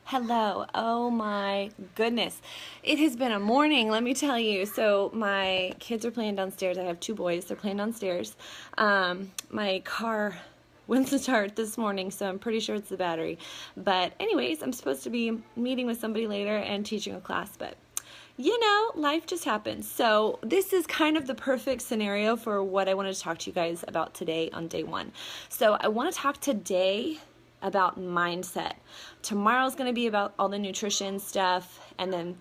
Hello. Oh my goodness. It has been a morning, let me tell you. So, my kids are playing downstairs. I have two boys. They're playing downstairs. My car went to start this morning, so I'm pretty sure it's the battery. But, anyways, I'm supposed to be meeting with somebody later and teaching a class, but life just happens. So, this is kind of the perfect scenario for what I wanted to talk to you guys about today on day one. So, I want to talk today about mindset. Tomorrow's going to be about all the nutrition stuff, and then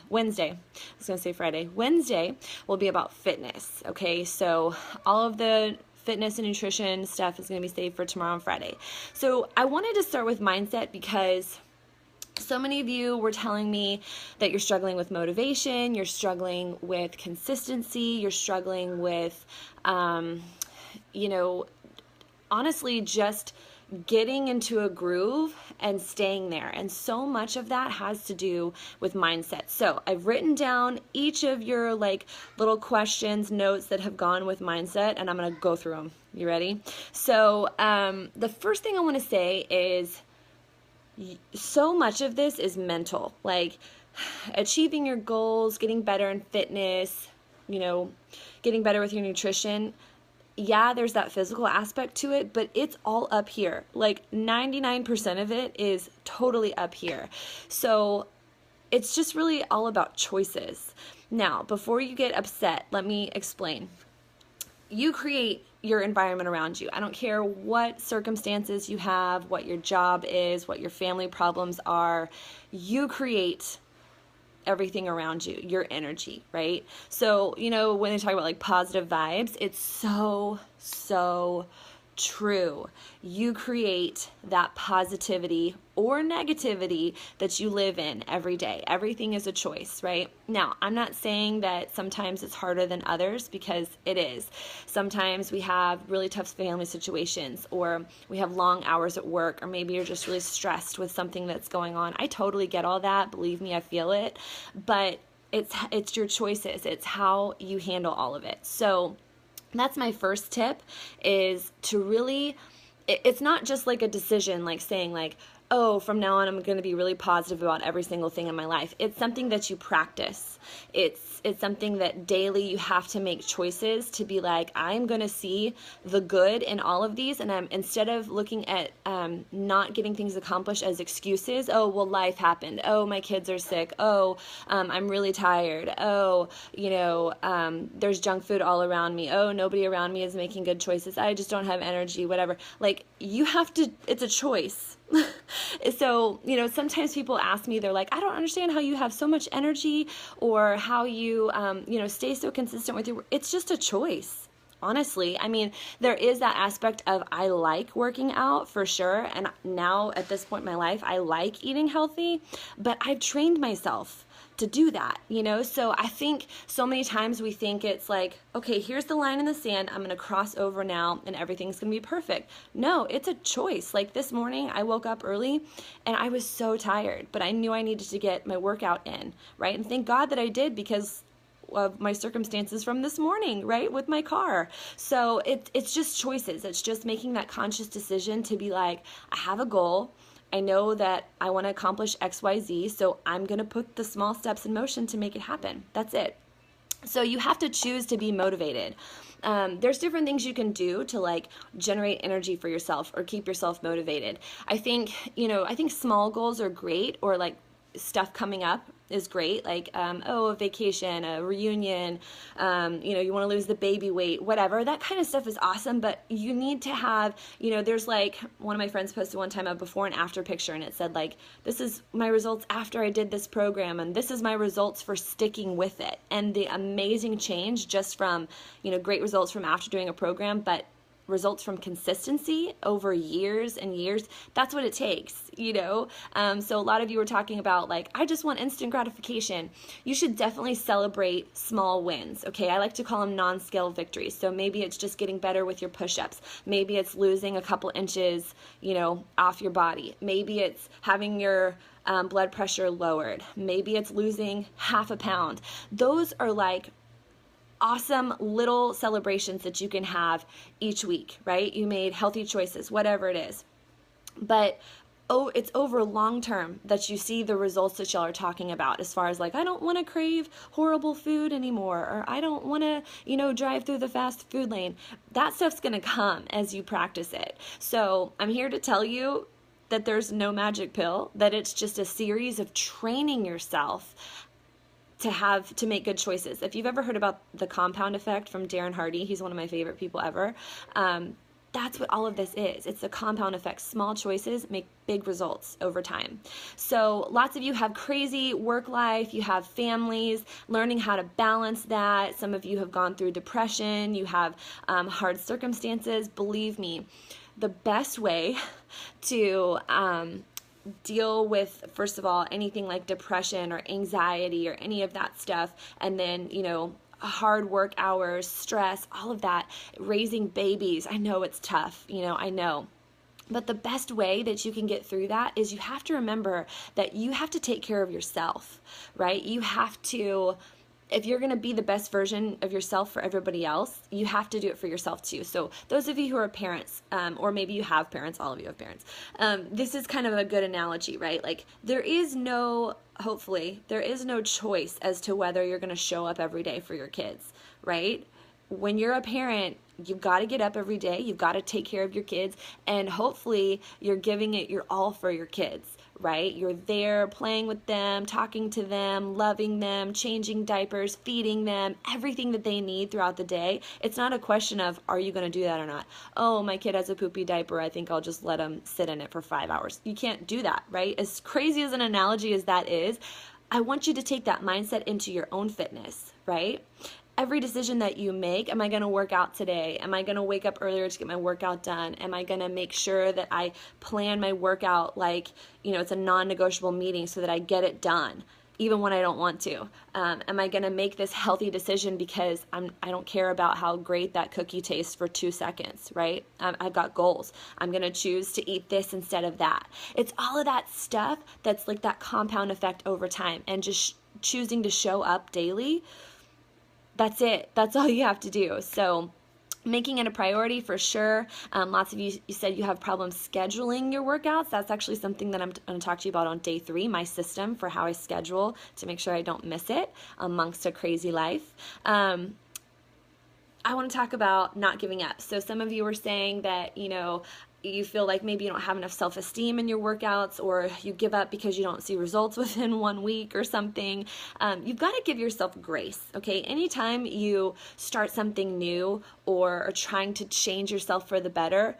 Wednesday, I was going to say Friday, Wednesday will be about fitness. Okay, so all of the fitness and nutrition stuff is going to be saved for tomorrow and Friday. So I wanted to start with mindset because so many of you were telling me that you're struggling with motivation, you're struggling with consistency, you're struggling with, honestly, just getting into a groove and staying there. And so much of that has to do with mindset. So I've written down each of your little questions, notes that have gone with mindset, and I'm going to go through them. You ready? So the first thing I want to say is so much of this is mental, like achieving your goals, getting better in fitness, getting better with your nutrition. Yeah, there's that physical aspect to it, but it's all up here. Like 99% of it is totally up here. So it's just really all about choices. Now, before you get upset, let me explain. You create your environment around you. I don't care what circumstances you have, what your job is, what your family problems are. You create everything around you, your energy, right? So, when they talk about positive vibes, it's so true. You create that positivity or negativity that you live in every day. Everything is a choice, right? Now, I'm not saying that sometimes it's harder than others, because it is. Sometimes we have really tough family situations, or we have long hours at work, or maybe you're just really stressed with something that's going on. I totally get all that. Believe me, I feel it. But it's your choices. It's how you handle all of it. So that's my first tip, is to really, it's not just like a decision, like saying oh, from now on I'm going to be really positive about every single thing in my life. It's something that you practice. It's something that daily you have to make choices to be like, I'm going to see the good in all of these, and instead of looking at not getting things accomplished as excuses. Oh, well, life happened. Oh, my kids are sick. Oh, I'm really tired. Oh, there's junk food all around me. Oh, nobody around me is making good choices. I just don't have energy, whatever. You have to, it's a choice. So, sometimes people ask me, they're like, I don't understand how you have so much energy, or how you, stay so consistent with your, it's just a choice. Honestly, I mean, there is that aspect of, I like working out for sure. And now at this point in my life, I like eating healthy, but I've trained myself to do that, So I think so many times we think it's like, okay, here's the line in the sand. I'm going to cross over now and everything's going to be perfect. No, it's a choice. Like this morning, I woke up early and I was so tired, but I knew I needed to get my workout in, right? And thank God that I did, because of my circumstances from this morning, right, with my car. So it's just choices. It's just making that conscious decision to be like, I have a goal. I know that I want to accomplish X, Y, Z, so I'm going to put the small steps in motion to make it happen. That's it. So you have to choose to be motivated. There's different things you can do to generate energy for yourself or keep yourself motivated. I think small goals are great, or stuff coming up is great, a vacation, a reunion, you want to lose the baby weight, whatever. That kind of stuff is awesome, but you need to have, there's one of my friends posted one time a before and after picture, and it said this is my results after I did this program, and this is my results for sticking with it, and the amazing change just from, great results from after doing a program, but results from consistency over years and years. That's what it takes, So a lot of you were talking about I just want instant gratification. You should definitely celebrate small wins, okay? I like to call them non-scale victories. So maybe it's just getting better with your push-ups. Maybe it's losing a couple inches, off your body. Maybe it's having your blood pressure lowered. Maybe it's losing half a pound. Those are awesome little celebrations that you can have each week, right? You made healthy choices, whatever it is. But it's over long term that you see the results that y'all are talking about, as far as like, I don't want to crave horrible food anymore, or I don't want to, drive through the fast food lane. That stuff's going to come as you practice it. So I'm here to tell you that there's no magic pill, that it's just a series of training yourself to make good choices. If you've ever heard about the compound effect from Darren Hardy, he's one of my favorite people ever. That's what all of this is. It's the compound effect. Small choices make big results over time. So lots of you have crazy work life, you have families, learning how to balance that. Some of you have gone through depression, you have hard circumstances. Believe me, the best way to deal with, first of all, anything like depression or anxiety or any of that stuff, and then, hard work hours, stress, all of that, raising babies. I know it's tough, I know. But the best way that you can get through that is you have to remember that you have to take care of yourself, right? You have to, if you're going to be the best version of yourself for everybody else, you have to do it for yourself too. So those of you who are parents, or maybe you have parents, all of you have parents, this is kind of a good analogy, right? Like hopefully, there is no choice as to whether you're going to show up every day for your kids, right? When you're a parent, you've got to get up every day. You've got to take care of your kids. And hopefully you're giving it your all for your kids, right? You're there playing with them, talking to them, loving them, changing diapers, feeding them, everything that they need throughout the day. It's not a question of, are you going to do that or not? Oh, my kid has a poopy diaper. I think I'll just let him sit in it for 5 hours. You can't do that, right? As crazy as an analogy as that is, I want you to take that mindset into your own fitness, right? Every decision that you make, am I going to work out today? Am I going to wake up earlier to get my workout done? Am I going to make sure that I plan my workout like, it's a non-negotiable meeting so that I get it done, even when I don't want to? Am I going to make this healthy decision because I don't care about how great that cookie tastes for 2 seconds, right? I've got goals. I'm going to choose to eat this instead of that. It's all of that stuff that's like that compound effect over time, and just choosing to show up daily. That's it. That's all you have to do. So making it a priority for sure. Lots of you said you have problems scheduling your workouts. That's actually something that I'm going to talk to you about on day 3, my system for how I schedule to make sure I don't miss it amongst a crazy life. I want to talk about not giving up. So some of you were saying that, you feel like maybe you don't have enough self-esteem in your workouts, or you give up because you don't see results within 1 week or something. You've got to give yourself grace, okay? Anytime you start something new or are trying to change yourself for the better,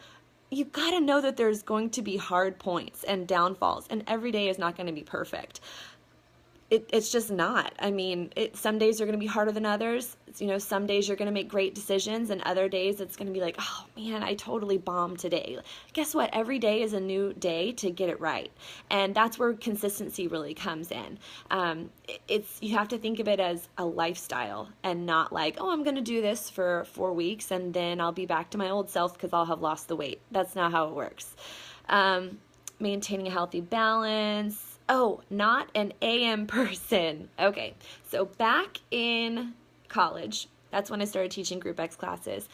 you've got to know that there's going to be hard points and downfalls, and every day is not going to be perfect. It's just not. I mean, some days are going to be harder than others. Some days you're going to make great decisions, and other days it's going to be like, oh man, I totally bombed today. Guess what? Every day is a new day to get it right. And that's where consistency really comes in. You have to think of it as a lifestyle, and not like, oh, I'm going to do this for 4 weeks and then I'll be back to my old self because I'll have lost the weight. That's not how it works. Maintaining a healthy balance. Oh, not an AM person. Okay, so back in college, that's when I started teaching Group X classes.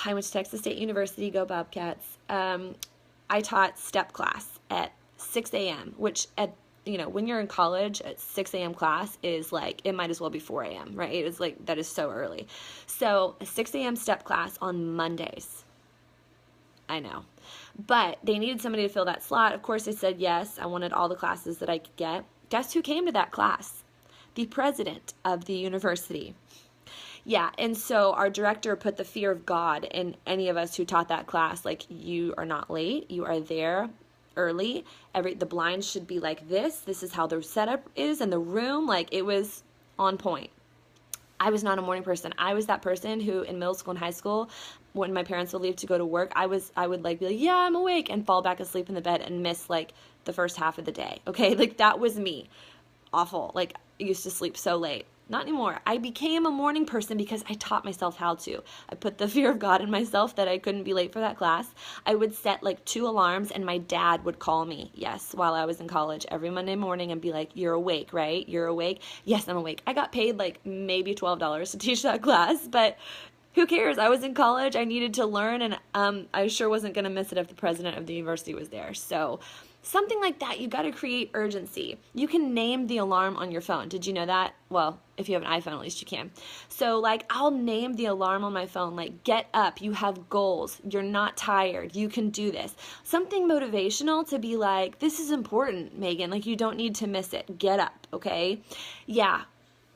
I went to Texas State University, go Bobcats. I taught step class at 6 a.m., which when you're in college, at 6 a.m. class is like, it might as well be 4 a.m., right? It's like, that is so early. So a 6 a.m. step class on Mondays. I know. But they needed somebody to fill that slot. Of course, I said yes. I wanted all the classes that I could get. Guess who came to that class? The president of the university. Yeah, and so our director put the fear of God in any of us who taught that class. Like, you are not late. You are there early. The blinds should be like this. This is how the setup is in the room. Like, it was on point. I was not a morning person. I was that person who in middle school and high school, when my parents would leave to go to work, I would like be like, yeah, I'm awake, and fall back asleep in the bed and miss like the first half of the day. Okay, like that was me. Awful. Like, I used to sleep so late. Not anymore. I became a morning person because I taught myself how to. I put the fear of God in myself that I couldn't be late for that class. I would set like 2 alarms, and my dad would call me, yes, while I was in college every Monday morning and be like, you're awake, right? You're awake? Yes, I'm awake. I got paid like maybe $12 to teach that class, but who cares? I was in college. I needed to learn, and I sure wasn't going to miss it if the president of the university was there. So Something like that. You got to create urgency. You can name the alarm on your phone. Did you know that? Well, if you have an iPhone, at least you can. So like, I'll name the alarm on my phone, like, get up, you have goals, you're not tired, you can do this. Something motivational to be like, this is important, Megan, like, you don't need to miss it. Get up, okay? Yeah.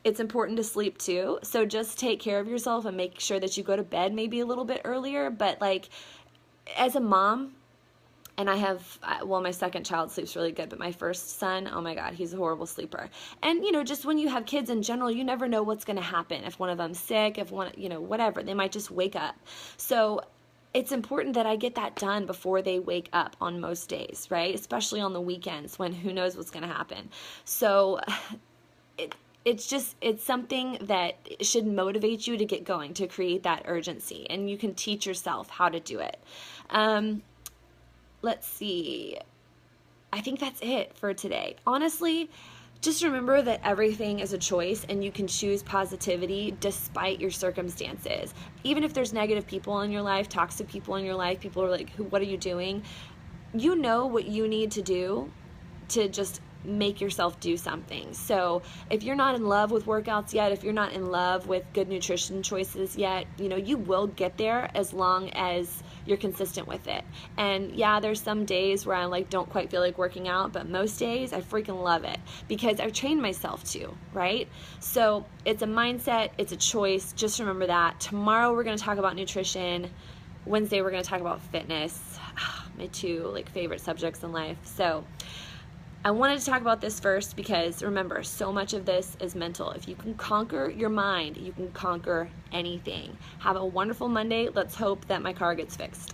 It's important to sleep too. So just take care of yourself and make sure that you go to bed maybe a little bit earlier. But like, as a mom, and I have, well, my second child sleeps really good, but my first son, oh my God, he's a horrible sleeper. And, you know, just when you have kids in general, you never know what's going to happen. If one of them's sick, if one, you know, whatever, they might just wake up. So it's important that I get that done before they wake up on most days, right? Especially on the weekends when who knows what's going to happen. So it's something that should motivate you to get going, to create that urgency. And you can teach yourself how to do it. Let's see. I think that's it for today. Honestly, just remember that everything is a choice and you can choose positivity despite your circumstances. Even if there's negative people in your life, toxic people in your life, people are like, what are you doing? You know what you need to do to just make yourself do something. So if you're not in love with workouts yet, if you're not in love with good nutrition choices yet, you know, you will get there as long as you're consistent with it. And yeah, there's some days where I like don't quite feel like working out, but most days I freaking love it because I've trained myself to, right? So it's a mindset, it's a choice. Just remember that. Tomorrow we're going to talk about nutrition. Wednesday we're going to talk about fitness. My two like favorite subjects in life. So I wanted to talk about this first because remember, so much of this is mental. If you can conquer your mind, you can conquer anything. Have a wonderful Monday. Let's hope that my car gets fixed.